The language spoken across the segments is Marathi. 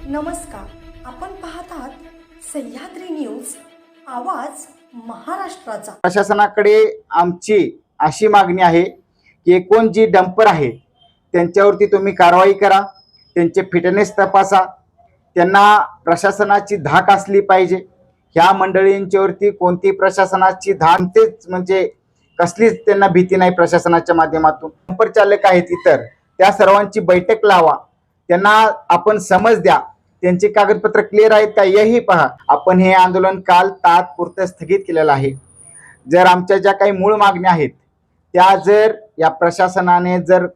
नमस्कार, आपण पाहत आहात सह्याद्री न्यूज, आवाज महाराष्ट्राचा। प्रशासनाकडे आमची अशी मागणी आहे की एकूण जी डंपर आहे त्यांच्यावरती तुम्ही कारवाई करा, त्यांचे फिटनेस तपासा, त्यांना प्रशासनाची धाक असली पाहिजे। ह्या मंडळींच्यावरती कोणती प्रशासनाची धाक तेच म्हणजे कसलीच त्यांना भीती नाही प्रशासनाच्या माध्यमातून। डंपर चालक आहेत इतर त्या सर्वांची बैठक लावा, त्यांना आपण समज द्या, त्यांचे कागदपत्र क्लिअर आहेत का हेही पहा। आपण हे आंदोलन काल तात्पुरतं स्थगित केलेलं आहे। जर आमच्या ज्या काही मूळ मागण्या आहेत त्या जर या प्रशासनाने जर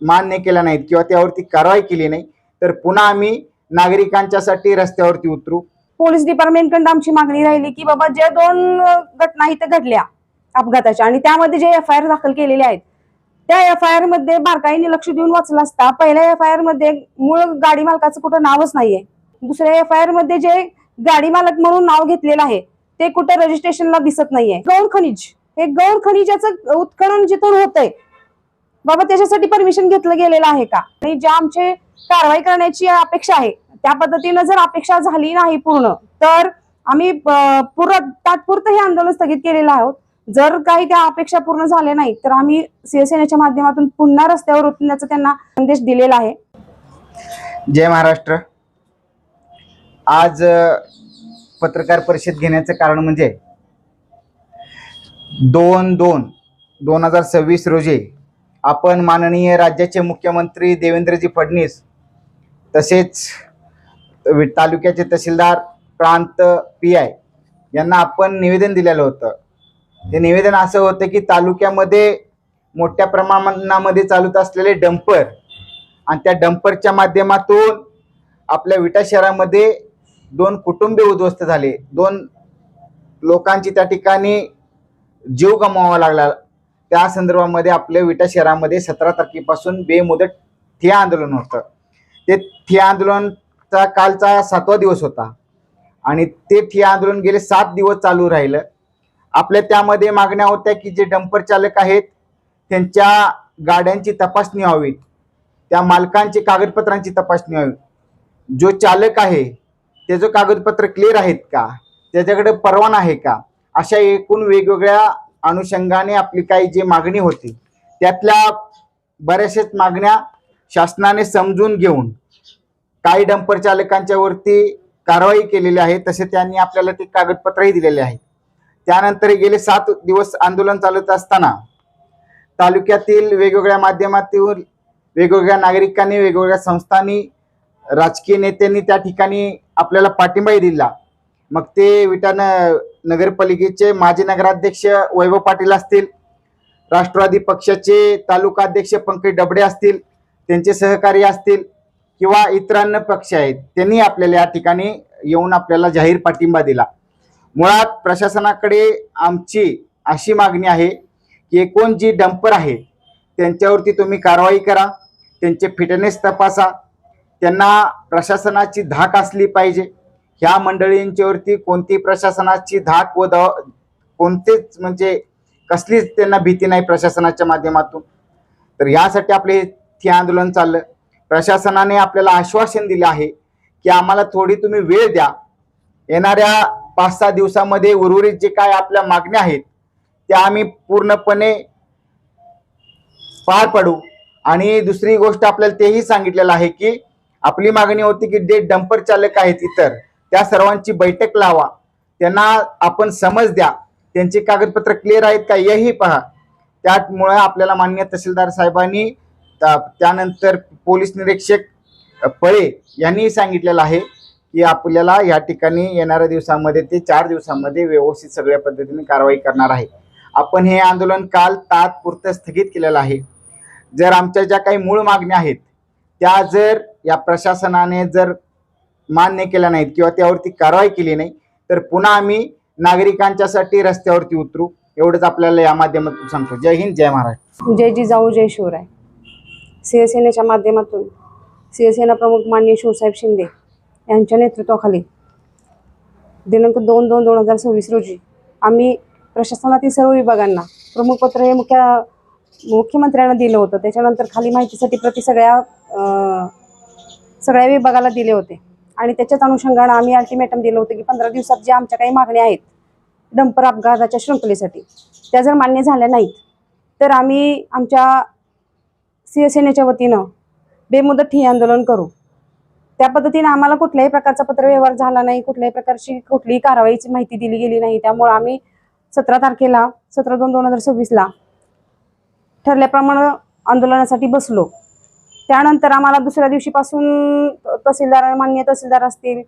मान्य केल्या नाहीत किंवा त्यावरती कारवाई केली नाही तर पुन्हा आम्ही नागरिकांच्यासाठी रस्त्यावरती उतरू। पोलीस डिपार्टमेंटकडून आमची मागणी राहिली की बाबा ज्या 2 घटना इथे घडल्या अपघाताच्या आणि त्यामध्ये जे FIR दाखल केलेले आहेत त्या FIR मध्ये बारकाईने लक्ष देऊन वाचलं असता पहिल्या FIR मध्ये मूळ गाडी मालकाचं कुठं नावच नाहीये। दुसऱ्या FIR मध्ये जे गाडी मालक म्हणून नाव घेतलेलं आहे ते कुठं रजिस्ट्रेशनला दिसत नाहीये। गौण खनिज हे गौण खनिजाचं उत्खनन जिथून होतंय बाबा त्याच्यासाठी परमिशन घेतलं गेलेलं आहे का, आणि ज्या आमचे कारवाई करण्याची अपेक्षा आहे त्या पद्धतीनं जर अपेक्षा झाली नाही पूर्ण तर आम्ही तात्पुरतं हे आंदोलन स्थगित केलेलं आहोत। जर काही त्या अपेक्षा पूर्ण झाल्या नाही तर आम्ही शिवसेनेच्या माध्यमातून पुन्हा रस्त्यावर उतरण्याचा त्यांना संदेश दिलेला आहे। जय महाराष्ट्र। आज पत्रकार परिषद घेण्याचं कारण म्हणजे 2/2/2026 रोजी आपण माननीय राज्याचे मुख्यमंत्री देवेंद्रजी फडणवीस तसेच तालुक्याचे तहसीलदार प्रांत PI यांना आपण निवेदन दिलेलं होतं। ते निवेदन असं होतं की तालुक्यामध्ये मोठ्या प्रमाणामध्ये चालत असलेले डंपर आणि त्या डंपरच्या माध्यमातून आपल्या विटा शहरामध्ये 2 कुटुंबे उद्ध्वस्त झाले, 2 लोकांची त्या ठिकाणी जीव गमवावा लागला। त्या संदर्भामध्ये आपल्या विटा शहरामध्ये 17 तारखेपासून बेमुदत ठिय्या आंदोलन होतं। ते ठिय्या आंदोलनचा कालचा 7वा दिवस होता आणि ते ठिय्या आंदोलन गेले 7 दिवस चालू राहिलं। आपल्या त्यामध्ये मागण्या होत्या की जे डंपर चालक आहेत त्यांच्या गाड्यांची तपासणी व्हावी, त्या मालकांची कागदपत्रांची तपासणी व्हावी, जो चालक आहे त्याचं कागदपत्र क्लिअर आहेत का, त्याच्याकडे परवाना आहे का, अशा एकूण वेगवेगळ्या अनुषंगाने आपली काही जी मागणी होती त्यातल्या बऱ्याचशाच मागण्या शासनाने समजून घेऊन काही डंपर चालकांच्या वरती कारवाई केलेली आहे, तसे त्यांनी आपल्याला ते कागदपत्रही दिलेले आहेत। त्यानंतर गेले 7 दिवस आंदोलन चालत असताना तालुक्यातील वेगवेगळ्या माध्यमातून वेगवेगळ्या नागरिकांनी, वेगवेगळ्या संस्थांनी, राजकीय नेत्यांनी त्या ठिकाणी आपल्याला पाठिंबाही दिला। मग ते विटा नगरपालिकेचे माजी नगराध्यक्ष वैभव पाटील असतील, राष्ट्रवादी पक्षाचे तालुका अध्यक्ष पंकज डबडे असतील, त्यांचे सहकारी असतील किंवा इतरांना पक्ष आहेत, त्यांनी आपल्याला या ठिकाणी येऊन आपल्याला जाहीर पाठिंबा दिला। मुळात प्रशासनाकडे आमची अशी मागणी आहे की एकूण जी डंपर आहे त्यांच्यावरती तुम्ही कारवाई करा, त्यांचे फिटनेस तपासा, त्यांना प्रशासनाची धाक असली पाहिजे। ह्या मंडळींच्यावरती कोणती प्रशासनाची धाक व कोणतेच म्हणजे कसलीच त्यांना भीती नाही प्रशासनाच्या माध्यमातून। तर यासाठी आपले हे आंदोलन चाललं। प्रशासनाने आपल्याला आश्वासन दिलं आहे की आम्हाला थोडी तुम्ही वेळ द्या, येणाऱ्या 5-6 दिवसामध्ये उर्वरित जे काय आपल्या मागण्या आहेत त्या आम्ही पूर्णपणे पार पाडू। आणि दुसरी गोष्ट आपल्याला तेही सांगितलेलं आहे की आपली मागणी होती की जे डंपर चालक आहेत इतर त्या सर्वांची बैठक लावा, त्यांना आपण समज द्या, त्यांचे कागदपत्र क्लिअर आहेत का हेही पहा। त्यामुळे आपल्याला माननीय तहसीलदार साहेबांनी त्यानंतर पोलीस निरीक्षक पळे यांनी सांगितलेलं आहे की आपल्याला या ठिकाणी येणाऱ्या दिवसामध्ये ते 4 दिवसांमध्ये व्यवस्थित सगळ्या पद्धतीने कारवाई करणार आहे। आपण हे आंदोलन काल तात्पुरतं स्थगित केलेलं आहे। जर आमच्या ज्या काही मूळ मागण्या आहेत त्या जर या प्रशासनाने जर मान्य केल्या नाहीत किंवा त्यावरती कारवाई केली नाही तर पुन्हा आम्ही नागरिकांच्यासाठी रस्त्यावरती उतरू, एवढंच आपल्याला या माध्यमातून सांगतो। जय हिंद, जय महाराष्ट्र। जय जिजाऊ जय शिवराय। शिवसेनेच्या माध्यमातून शिवसेना प्रमुख माननीय शिवसाहेब शिंदे यांच्या नेतृत्वाखाली दिनांक 2/2/2026 रोजी आम्ही प्रशासनातील सर्व विभागांना प्रमुख पत्र हे मुख्यमंत्र्यांना दिलं होतं। त्याच्यानंतर खाली माहितीसाठी प्रति सगळ्या विभागाला दिले होते। आणि त्याच्याच अनुषंगाने आम्ही अल्टिमेटम दिलं होतं की 15 दिवसात जे आमच्या काही मागण्या आहेत डंपर अपघाताच्या शृंखलेसाठी त्या जर मान्य झाल्या नाहीत तर आम्ही आमच्या शिवसेनेच्या वतीनं बेमुदत ठिय्या आंदोलन करू. त्या पद्धतीने आम्हाला कुठल्याही प्रकारचा पत्रव्यवहार झाला नाही, कुठल्याही प्रकारची कुठलीही कारवाईची माहिती दिली गेली नाही. त्यामुळे आम्ही 17 तारखेला 17/2/2026 ठरल्याप्रमाणे आंदोलनासाठी बसलो. त्यानंतर आम्हाला दुसऱ्या दिवशीपासून तहसीलदार, माननीय तहसीलदार असतील,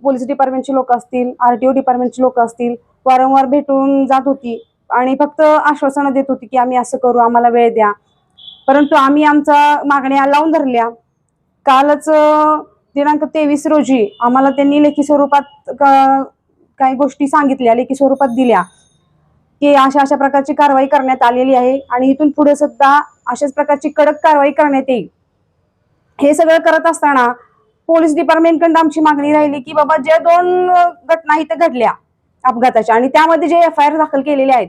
पोलीस डिपार्टमेंटची लोक असतील, RTO डिपार्टमेंटची लोक असतील, वारंवार भेटून जात होती आणि फक्त आश्वासनं देत होती की आम्ही असं करू, आम्हाला वेळ द्या. परंतु आम्ही आमच्या मागण्या लावून धरल्या. कालच दिनांक 23 रोजी आम्हाला त्यांनी लेखी स्वरूपात काही गोष्टी सांगितल्या, लेखी स्वरूपात दिल्या की अशा प्रकारची कारवाई करण्यात आलेली आहे आणि इथून पुढे सुद्धा अशाच प्रकारची कडक कारवाई करण्यात येईल. हे सगळं करत असताना पोलीस डिपार्टमेंटकडून आमची मागणी राहिली की बाबा ज्या 2 घटना इथं घडल्या अपघाताच्या आणि त्यामध्ये जे FIR दाखल केलेले आहेत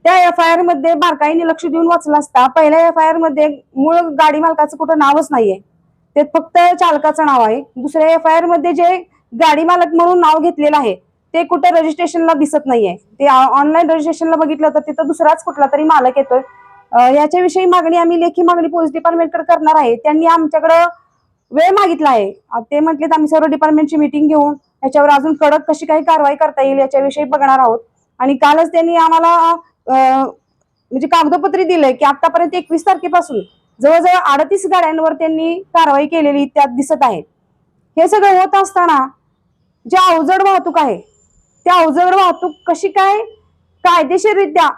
त्या FIR मध्ये बारकाईने लक्ष देऊन वाचलं असता पहिल्या FIR मध्ये मूळ गाडी मालकाचं कुठं नावच नाहीये, ते फक्त चालकाचं नाव आहे. दुसऱ्या FIR मध्ये जे गाडी मालक म्हणून नाव घेतलेलं आहे ते कुठे रजिस्ट्रेशनला दिसत नाहीये. ते ऑनलाईन रजिस्ट्रेशनला बघितलं तर तिथं दुसराच कुठला तरी मालक येतोय. याच्याविषयी मागणी आम्ही लेखी मागणी पोलीस डिपार्टमेंटकडे करणार आहे. त्यांनी आमच्याकडे वेळ मागितला आहे. ते म्हटलेत आम्ही सर्व डिपार्टमेंटची मीटिंग घेऊन याच्यावर अजून कडक कशी काही कारवाई करता येईल याच्याविषयी बघणार आहोत. आणि कालच त्यांनी आम्हाला म्हणजे कागदपत्री दिलंय की आतापर्यंत 21 तारखेपासून जवळजवळ 38 गाड्यांवर त्यांनी कारवाई केलेली त्यात दिसत आहे. हे सगळं होत असताना जे अवजड वाहतूक आहे त्या अवजड वाहतूक कशी काय कायदेशीररित्या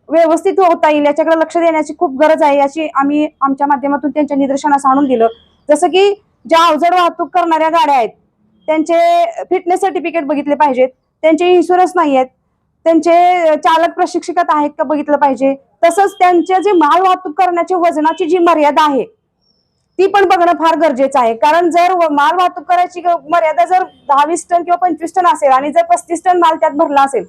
व्यवस्थित होता येईल याच्याकडे लक्ष देण्याची खूप गरज आहे, याची आम्ही आमच्या माध्यमातून त्यांच्या निदर्शनास आणून दिलं. जसं की ज्या अवजड वाहतूक करणाऱ्या गाड्या आहेत त्यांचे फिटनेस सर्टिफिकेट बघितले पाहिजेत, त्यांचे इन्शुरन्स नाही आहेत, त्यांचे चालक प्रशिक्षकात आहेत का बघितलं पाहिजे. तसंच त्यांचे जे माल वाहतूक करण्याच्या वजनाची जी मर्यादा आहे ती पण बघणं फार गरजेचं आहे. कारण जर माल वाहतूक करायची मर्यादा जर 10-20 टन किंवा 25 टन असेल आणि जर 35 टन माल त्यात भरला असेल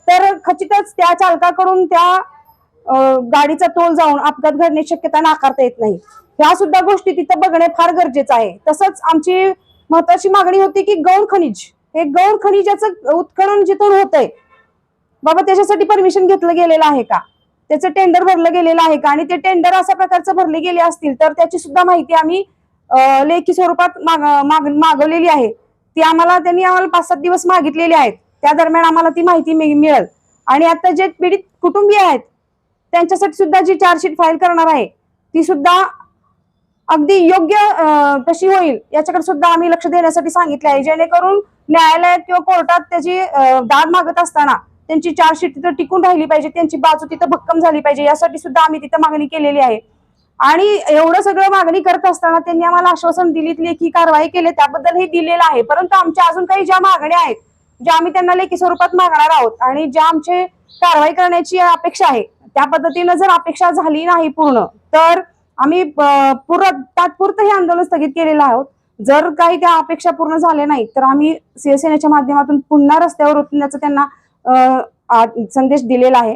तर खचितच त्या चालकाकडून त्या गाडीचा तोल जाऊन अपघात घडण्याची शक्यता नाकारता येत नाही. ह्या सुद्धा गोष्टी तिथं बघणे फार गरजेचं आहे. तसंच आमची महत्वाची मागणी होती की गौण खनिज, हे गौण खनिजाचं उत्खनन जिथून होतंय बाबा त्याच्यासाठी परमिशन घेतलं गेलेलं आहे का, त्याचं टेंडर भरलं गेलेलं आहे का, आणि ते टेंडर अशा प्रकारचं भरले गेले असतील तर त्याची सुद्धा माहिती आम्ही लेखी स्वरूपात मागवलेली आहे. ती त्यांनी आम्हाला 5-7 दिवस मागितलेली आहेत. त्या दरम्यान आम्हाला ती माहिती मिळेल. आणि आता जे पीडित कुटुंबीय आहेत त्यांच्यासाठी सुद्धा जी चार्जशीट फाईल करणार आहे ती सुद्धा अगदी योग्य कशी होईल याच्याकडे सुद्धा आम्ही लक्ष देण्यासाठी सांगितले आहे, जेणेकरून न्यायालयात किंवा कोर्टात त्याची दाद मागत असताना त्यांची चार्जशीट तिथं टिकून राहिली पाहिजे, त्यांची बाजू तिथं भक्कम झाली पाहिजे, यासाठी सुद्धा आम्ही तिथं मागणी केलेली आहे. आणि एवढं सगळं मागणी करत असताना त्यांनी आम्हाला आश्वासन दिली, लेखी कारवाई केली, त्याबद्दल हे दिलेलं आहे. परंतु आमच्या अजून काही ज्या मागण्या आहेत ज्या आम्ही त्यांना लेखी स्वरूपात मागणार आहोत आणि ज्या आमचे कारवाई करण्याची अपेक्षा आहे त्या पद्धतीनं जर अपेक्षा झाली नाही पूर्ण तर आम्ही तात्पुरतं हे आंदोलन स्थगित केलेलं आहोत. जर काही त्या अपेक्षा पूर्ण झाल्या नाही तर आम्ही शिवसेनेच्या माध्यमातून पुन्हा रस्त्यावर उतरण्याचा त्यांना संदेश दिलेला आहे.